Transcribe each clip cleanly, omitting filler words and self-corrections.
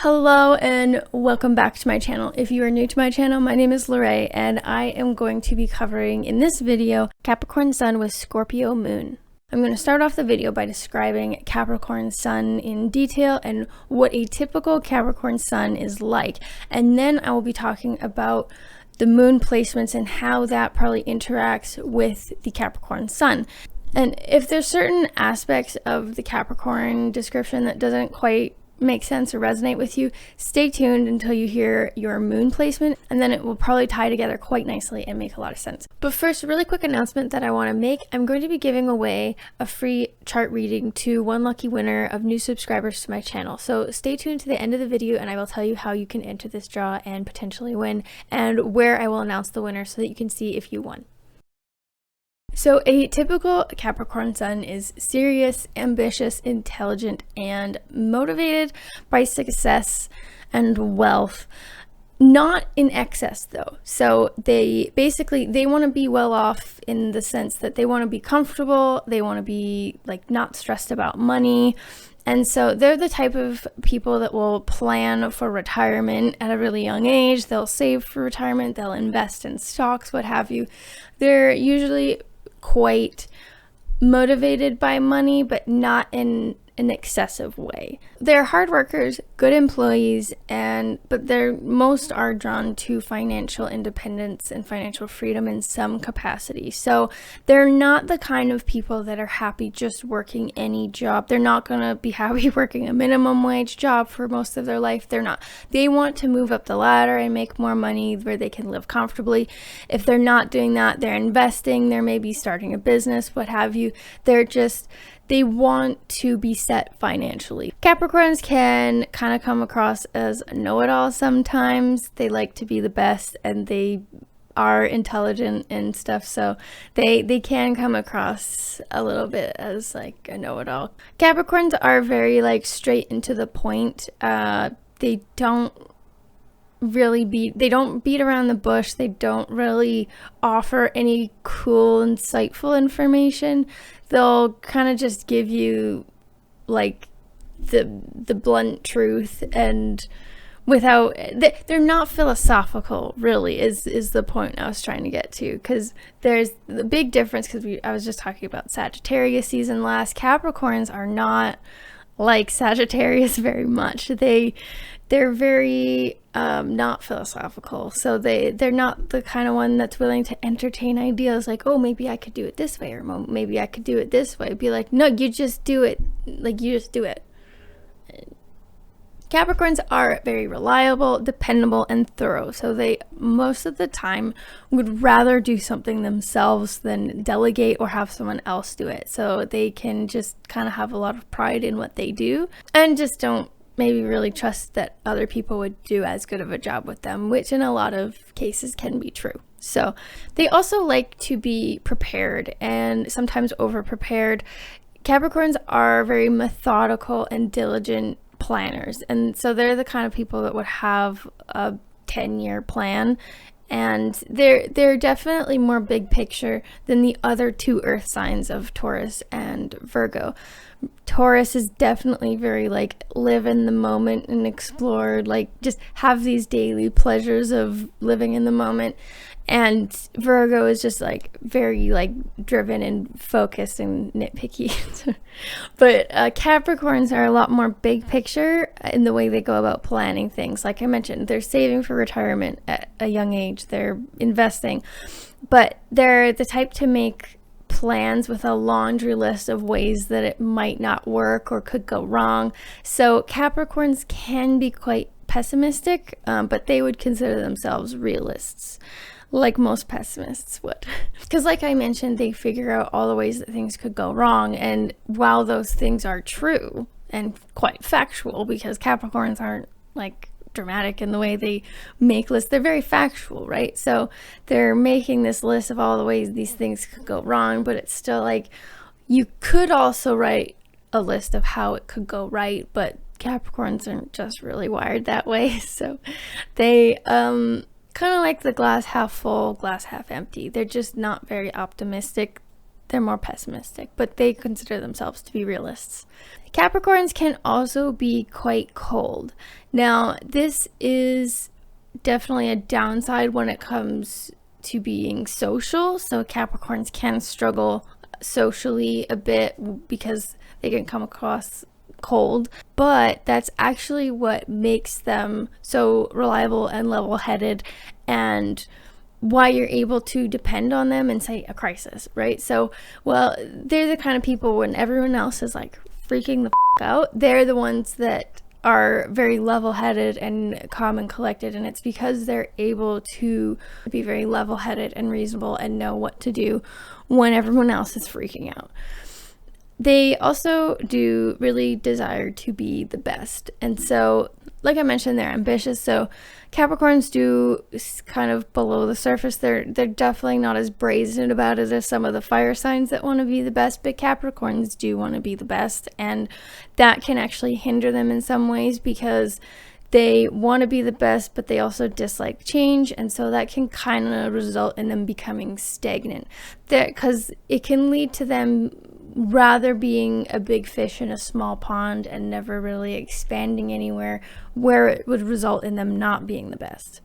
Hello and welcome back to my channel. If you are new to my channel, my name is Lorraine and I am going to be covering in this video Capricorn Sun with Scorpio Moon. I'm going to start off the video by describing Capricorn Sun in detail and what a typical Capricorn Sun is like, and then I will be talking about the moon placements and how that probably interacts with the Capricorn Sun. And if there's certain aspects of the Capricorn description that doesn't quite make sense or resonate with you, stay tuned until you hear your moon placement, and then it will probably tie together quite nicely and make a lot of sense. But first, a really quick announcement that I want to make. I'm going to be giving away a free chart reading to one lucky winner of new subscribers to my channel. So stay tuned to the end of the video and I will tell you how you can enter this draw and potentially win, and where I will announce the winner so that you can see if you won. So a typical Capricorn Sun is serious, ambitious, intelligent, and motivated by success and wealth. Not in excess though. So they want to be well off in the sense that they want to be comfortable, they want to be like not stressed about money. And so they're the type of people that will plan for retirement at a really young age. They'll save for retirement, they'll invest in stocks, what have you. They're usually quite motivated by money, but not in an excessive way. They're hard workers, good employees, but most are drawn to financial independence and financial freedom in some capacity. So they're not the kind of people that are happy just working any job. They're not going to be happy working a minimum wage job for most of their life. They're not. They want to move up the ladder and make more money where they can live comfortably. If they're not doing that, they're investing, they're maybe starting a business, what have you. They want to be set financially. Capricorns can kind of come across as a know-it-all sometimes. They like to be the best and they are intelligent and stuff, so they can come across a little bit as like a know-it-all. Capricorns are very like straight into the point. They don't beat around the bush. They don't really offer any cool, insightful information. They'll kind of just give you like the blunt truth, and they're not philosophical really is the point I was trying to get to, because there's the big difference, because I was just talking about Sagittarius season last. Capricorns are not like Sagittarius very much. They're very not philosophical, so they're not the kind of one that's willing to entertain ideas like, oh, maybe I could do it this way, or maybe I could do it this way. Be like, no, you just do it. Like, you just do it. Capricorns are very reliable, dependable, and thorough, so they most of the time would rather do something themselves than delegate or have someone else do it. So they can just kind of have a lot of pride in what they do and just don't maybe really trust that other people would do as good of a job with them, which in a lot of cases can be true. So they also like to be prepared and sometimes over prepared. Capricorns are very methodical and diligent planners, and so they're the kind of people that would have a 10-year plan, and they're definitely more big picture than the other two earth signs of Taurus and Virgo. Taurus is definitely very like live in the moment and explore, like just have these daily pleasures of living in the moment, and Virgo is just like very like driven and focused and nitpicky. But Capricorns are a lot more big picture in the way they go about planning things. Like I mentioned, they're saving for retirement at a young age, they're investing, but they're the type to make plans with a laundry list of ways that it might not work or could go wrong. So Capricorns can be quite pessimistic, but they would consider themselves realists, like most pessimists would. Because like I mentioned, they figure out all the ways that things could go wrong, and while those things are true and quite factual, because Capricorns aren't like dramatic in the way they make lists, they're very factual, right? So they're making this list of all the ways these things could go wrong, but it's still like you could also write a list of how it could go right, but Capricorns aren't just really wired that way. So they kind of like the glass half full, glass half empty. They're just not very optimistic. they're more pessimistic, but they consider themselves to be realists. Capricorns can also be quite cold. Now, this is definitely a downside when it comes to being social. So Capricorns can struggle socially a bit because they can come across cold, but that's actually what makes them so reliable and level-headed, and why you're able to depend on them in, say, a crisis, right? So, well, they're the kind of people when everyone else is like freaking the out, they're the ones that are very level-headed and calm and collected, and it's because they're able to be very level-headed and reasonable and know what to do when everyone else is freaking out. They also do really desire to be the best, and so, like I mentioned, they're ambitious. So Capricorns do kind of below the surface. They're definitely not as brazen about it as some of the fire signs that want to be the best, but Capricorns do want to be the best, and that can actually hinder them in some ways because they want to be the best, but they also dislike change, and so that can kind of result in them becoming stagnant, because it can lead to them rather being a big fish in a small pond and never really expanding anywhere, where it would result in them not being the best.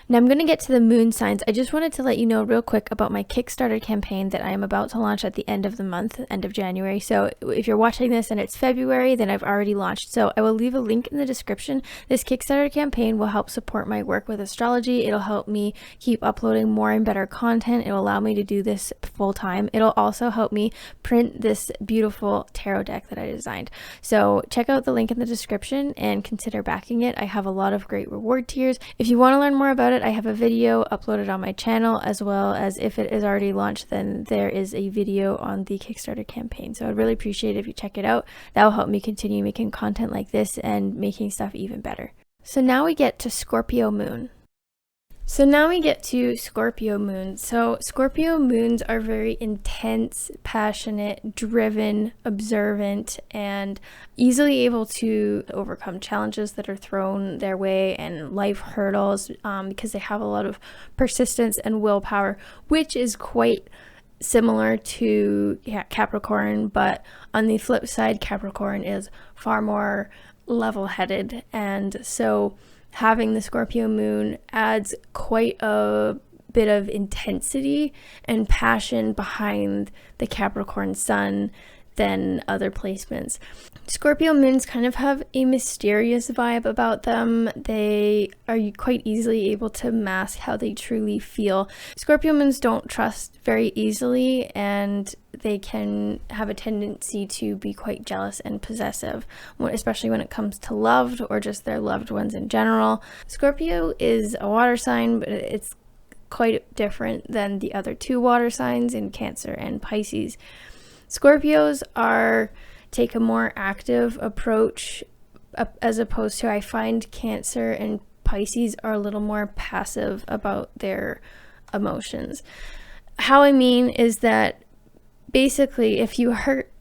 Now I'm going to get to the moon signs. I just wanted to let you know real quick about my Kickstarter campaign that I am about to launch at the end of the month, end of January. So if you're watching this and it's February, then I've already launched. So I will leave a link in the description. This Kickstarter campaign will help support my work with astrology. It'll help me keep uploading more and better content. It'll allow me to do this full time. It'll also help me print this beautiful tarot deck that I designed. So check out the link in the description and consider backing it. I have a lot of great reward tiers. If you want to learn more about it, I have a video uploaded on my channel, as well as if it is already launched, then there is a video on the Kickstarter campaign. So I'd really appreciate it if you check it out. That will help me continue making content like this and making stuff even better. So now we get to Scorpio Moon. So Scorpio moons are very intense, passionate, driven, observant, and easily able to overcome challenges that are thrown their way and life hurdles, because they have a lot of persistence and willpower, which is quite similar to Capricorn, but on the flip side, Capricorn is far more level-headed, and so having the Scorpio moon adds quite a bit of intensity and passion behind the Capricorn sun than other placements. Scorpio moons kind of have a mysterious vibe about them. They are quite easily able to mask how they truly feel. Scorpio moons don't trust very easily, and they can have a tendency to be quite jealous and possessive, especially when it comes to loved or just their loved ones in general. Scorpio is a water sign, but it's quite different than the other two water signs in Cancer and Pisces. Scorpios take a more active approach, as opposed to, I find Cancer and Pisces are a little more passive about their emotions. How I mean is that basically, if you hurt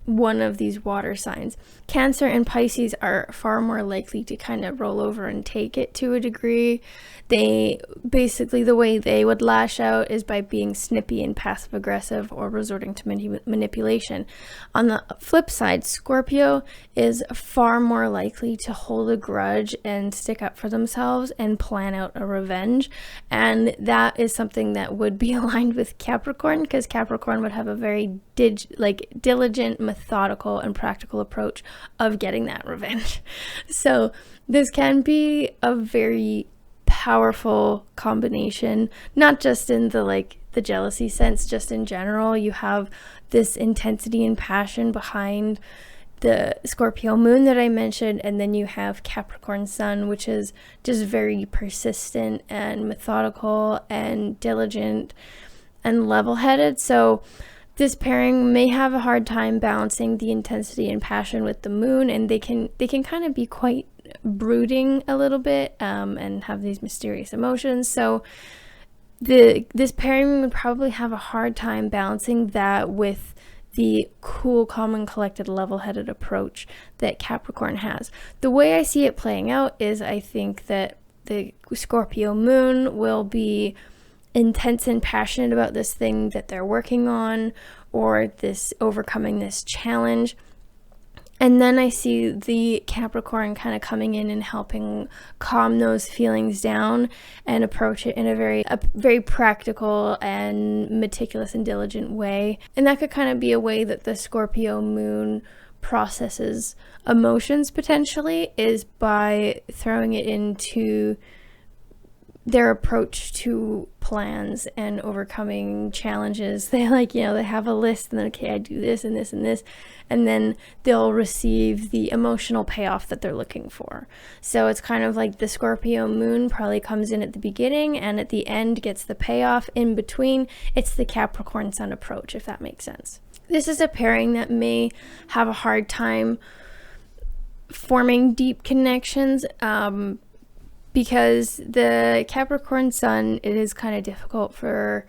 one of these water signs, Cancer and Pisces are far more likely to kind of roll over and take it to a degree. They basically, the way they would lash out is by being snippy and passive aggressive or resorting to manipulation. On the flip side, Scorpio is far more likely to hold a grudge and stick up for themselves and plan out a revenge, and that is something that would be aligned with Capricorn, because Capricorn would have a very diligent, methodical, and practical approach of getting that revenge. So this can be a very powerful combination, not just in the jealousy sense, just in general. You have this intensity and passion behind the Scorpio moon that I mentioned, and then you have Capricorn sun, which is just very persistent and methodical and diligent and level-headed. So this pairing may have a hard time balancing the intensity and passion with the moon, and they can kind of be quite brooding a little bit, and have these mysterious emotions. So this pairing would probably have a hard time balancing that with the cool, calm, and collected, level-headed approach that Capricorn has. The way I see it playing out is, I think that the Scorpio moon will be intense and passionate about this thing that they're working on, or this overcoming this challenge. And then I see the Capricorn kind of coming in and helping calm those feelings down and approach it in a very practical and meticulous and diligent way. And that could kind of be a way that the Scorpio Moon processes emotions potentially, is by throwing it into their approach to plans and overcoming challenges. They they have a list, and then, okay, I do this and this and this, and then they'll receive the emotional payoff that they're looking for. So it's kind of like the Scorpio Moon probably comes in at the beginning and at the end gets the payoff. In between, it's the Capricorn Sun approach, if that makes sense. This is a pairing that may have a hard time forming deep connections, because the Capricorn Sun, it is kind of difficult for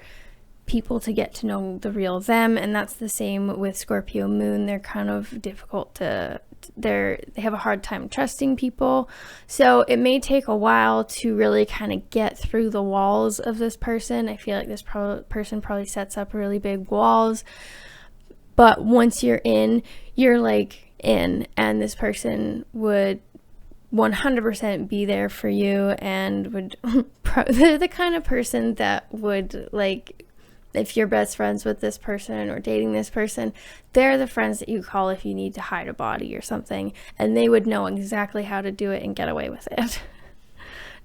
people to get to know the real them, and that's the same with Scorpio Moon. They're kind of difficult to, they have a hard time trusting people. So it may take a while to really kind of get through the walls of this person. I feel like this person probably sets up really big walls, but once you're in, you're like in, and this person would 100% be there for you, and would they're the kind of person that would, like, if you're best friends with this person or dating this person, they're the friends that you call if you need to hide a body or something, and they would know exactly how to do it and get away with it.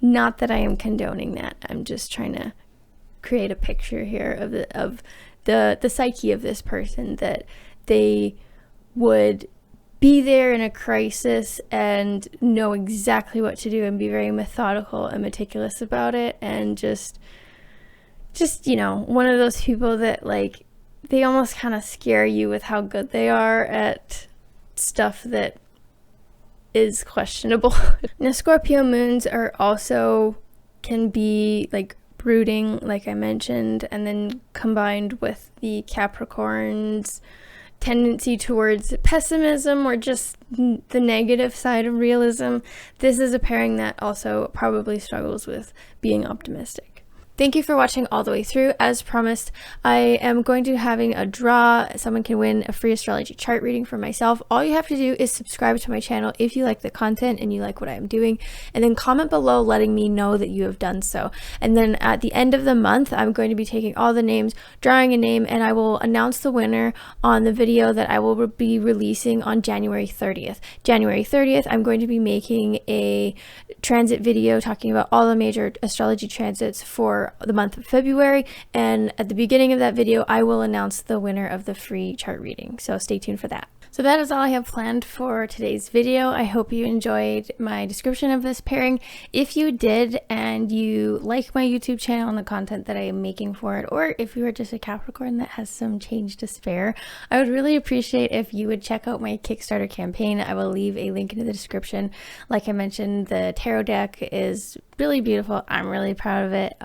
Not that I am condoning that. I'm just trying to create a picture here of the psyche of this person, that they would be there in a crisis and know exactly what to do and be very methodical and meticulous about it, and just one of those people that, like, they almost kind of scare you with how good they are at stuff that is questionable. Now, Scorpio moons can be like brooding, like I mentioned, and then combined with the Capricorn's tendency towards pessimism or just the negative side of realism, this is a pairing that also probably struggles with being optimistic. Thank you for watching all the way through. As promised, I am going to be having a draw. Someone can win a free astrology chart reading for myself. All you have to do is subscribe to my channel if you like the content and you like what I'm doing, and then comment below letting me know that you have done so. And then at the end of the month, I'm going to be taking all the names, drawing a name, and I will announce the winner on the video that I will be releasing on January 30th. January 30th, I'm going to be making a transit video talking about all the major astrology transits for the month of February, and at the beginning of that video I will announce the winner of the free chart reading, so stay tuned for that. So that is all I have planned for today's video. I hope you enjoyed my description of this pairing. If you did, and you like my YouTube channel and the content that I am making for it, or if you are just a Capricorn that has some change to spare, I would really appreciate if you would check out my Kickstarter campaign. I will leave a link in the description. Like I mentioned, the tarot deck is really beautiful. I'm really proud of it.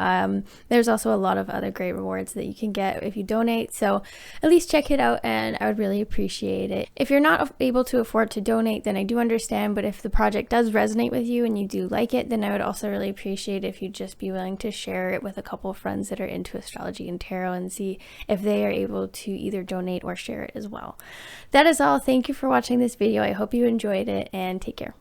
There's also a lot of other great rewards that you can get if you donate, so at least check it out, and I would really appreciate it. If you're not able to afford to donate, then I do understand, but if the project does resonate with you and you do like it, then I would also really appreciate if you'd just be willing to share it with a couple of friends that are into astrology and tarot, and see if they are able to either donate or share it as well. That is all. Thank you for watching this video. I hope you enjoyed it, and take care.